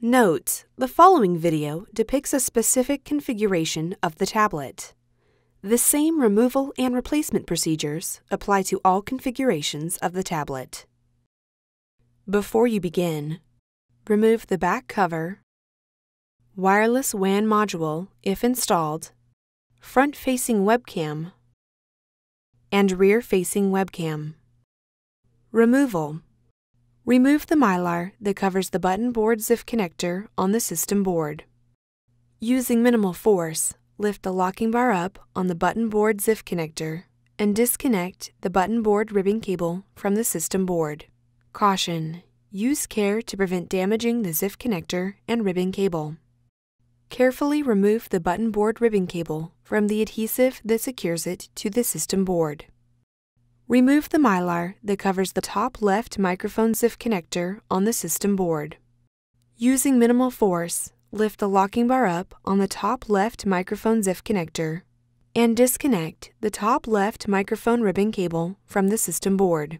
Note: the following video depicts a specific configuration of the tablet. The same removal and replacement procedures apply to all configurations of the tablet. Before you begin, remove the back cover, wireless WAN module if installed, front-facing webcam, and rear-facing webcam. Removal. Remove the mylar that covers the button board ZIF connector on the system board. Using minimal force, lift the locking bar up on the button board ZIF connector and disconnect the button board ribbon cable from the system board. Caution: use care to prevent damaging the ZIF connector and ribbon cable. Carefully remove the button board ribbon cable from the adhesive that secures it to the system board. Remove the mylar that covers the top left microphone ZIF connector on the system board. Using minimal force, lift the locking bar up on the top left microphone ZIF connector and disconnect the top left microphone ribbon cable from the system board.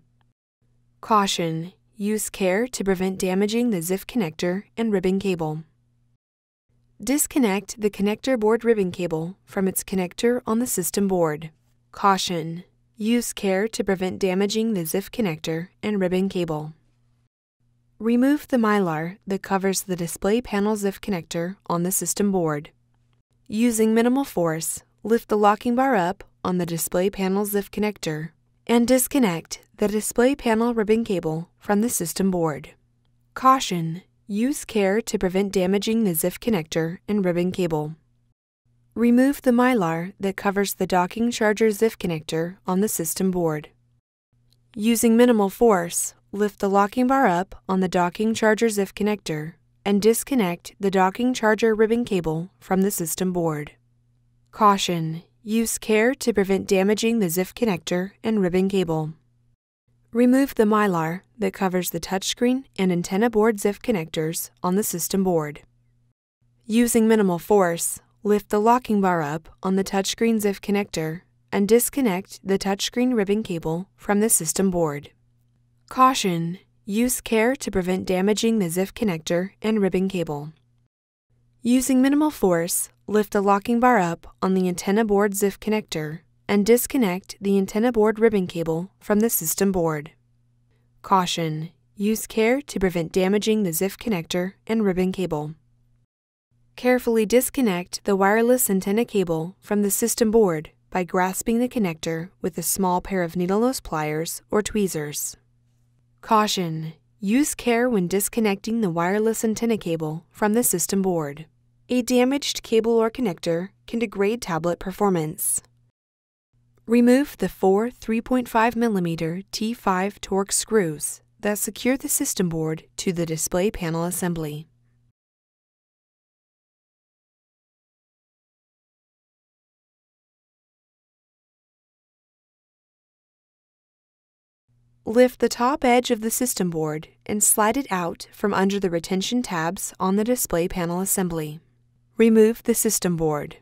Caution: use care to prevent damaging the ZIF connector and ribbon cable. Disconnect the connector board ribbon cable from its connector on the system board. Caution: use care to prevent damaging the ZIF connector and ribbon cable. Remove the mylar that covers the display panel ZIF connector on the system board. Using minimal force, lift the locking bar up on the display panel ZIF connector and disconnect the display panel ribbon cable from the system board. Caution: use care to prevent damaging the ZIF connector and ribbon cable. Remove the mylar that covers the docking charger ZIF connector on the system board. Using minimal force, lift the locking bar up on the docking charger ZIF connector and disconnect the docking charger ribbon cable from the system board. Caution: use care to prevent damaging the ZIF connector and ribbon cable. Remove the mylar that covers the touchscreen and antenna board ZIF connectors on the system board. Using minimal force, lift the locking bar up on the touchscreen ZIF connector and disconnect the touchscreen ribbon cable from the system board. Caution: use care to prevent damaging the ZIF connector and ribbon cable. Using minimal force, lift the locking bar up on the antenna board ZIF connector and disconnect the antenna board ribbon cable from the system board. Caution: use care to prevent damaging the ZIF connector and ribbon cable. Carefully disconnect the wireless antenna cable from the system board by grasping the connector with a small pair of needle nose pliers or tweezers. Caution: use care when disconnecting the wireless antenna cable from the system board. A damaged cable or connector can degrade tablet performance. Remove the four 3.5mm T5 Torx screws that secure the system board to the display panel assembly. Lift the top edge of the system board and slide it out from under the retention tabs on the display panel assembly. Remove the system board.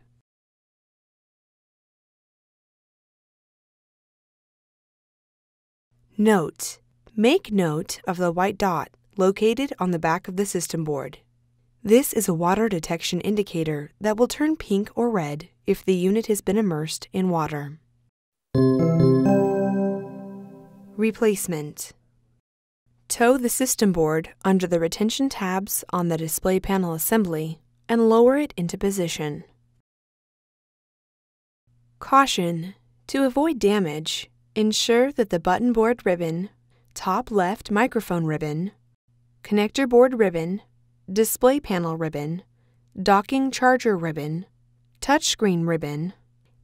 Note: make note of the white dot located on the back of the system board. This is a water detection indicator that will turn pink or red if the unit has been immersed in water. Replacement. Tow the system board under the retention tabs on the display panel assembly and lower it into position. Caution: to avoid damage, ensure that the button board ribbon, top left microphone ribbon, connector board ribbon, display panel ribbon, docking charger ribbon, touchscreen ribbon,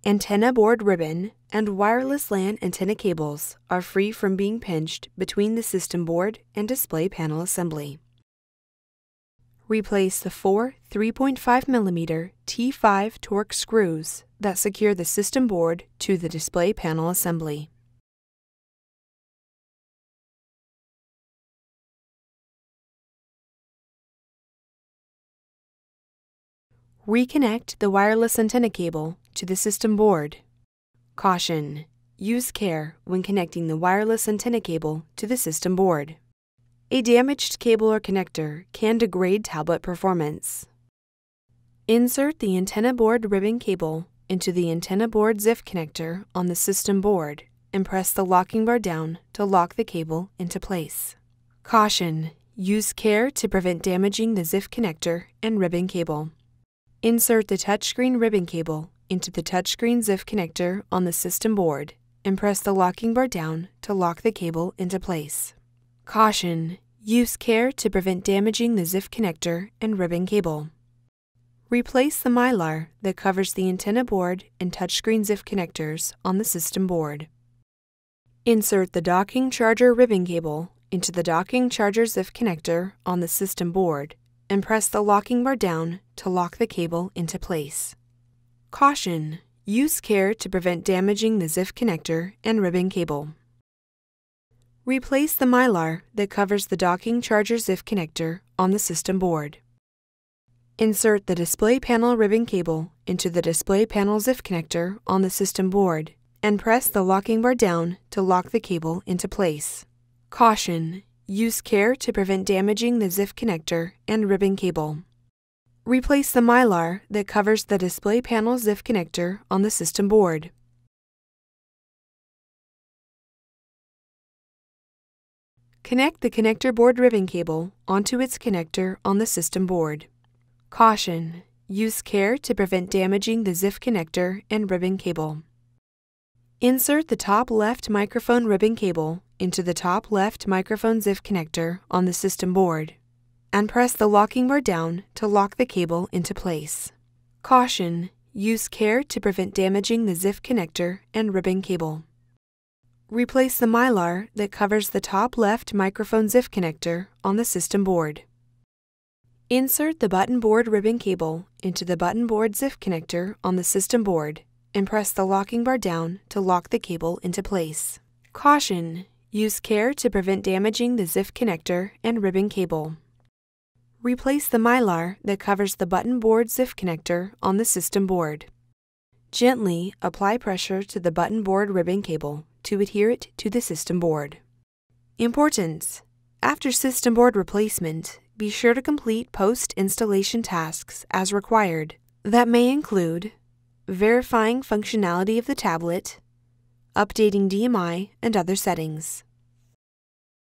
antenna board ribbon, and wireless LAN antenna cables are free from being pinched between the system board and display panel assembly. Replace the four 3.5mm T5 Torx screws that secure the system board to the display panel assembly. Reconnect the wireless antenna cable to the system board. Caution: use care when connecting the wireless antenna cable to the system board. A damaged cable or connector can degrade tablet performance. Insert the antenna board ribbon cable into the antenna board ZIF connector on the system board and press the locking bar down to lock the cable into place. Caution: use care to prevent damaging the ZIF connector and ribbon cable. Insert the touchscreen ribbon cable into the touchscreen ZIF connector on the system board and press the locking bar down to lock the cable into place. Caution: use care to prevent damaging the ZIF connector and ribbon cable. Replace the mylar that covers the antenna board and touchscreen ZIF connectors on the system board. Insert the docking charger ribbon cable into the docking charger ZIF connector on the system board and press the locking bar down to lock the cable into place. Caution: use care to prevent damaging the ZIF connector and ribbon cable. Replace the mylar that covers the docking charger ZIF connector on the system board. Insert the display panel ribbon cable into the display panel ZIF connector on the system board and press the locking bar down to lock the cable into place. Caution: use care to prevent damaging the ZIF connector and ribbon cable. Replace the mylar that covers the display panel ZIF connector on the system board. Connect the connector board ribbon cable onto its connector on the system board. Caution: use care to prevent damaging the ZIF connector and ribbon cable. Insert the top left microphone ribbon cable into the top left microphone ZIF connector on the system board and press the locking bar down to lock the cable into place. Caution: use care to prevent damaging the ZIF connector and ribbon cable. Replace the mylar that covers the top left microphone ZIF connector on the system board. Insert the button board ribbon cable into the button board ZIF connector on the system board and press the locking bar down to lock the cable into place. Caution: use care to prevent damaging the ZIF connector and ribbon cable. Replace the mylar that covers the button board ZIF connector on the system board. Gently apply pressure to the button board ribbon cable to adhere it to the system board. Importance: after system board replacement, be sure to complete post-installation tasks as required. That may include verifying functionality of the tablet, updating DMI and other settings.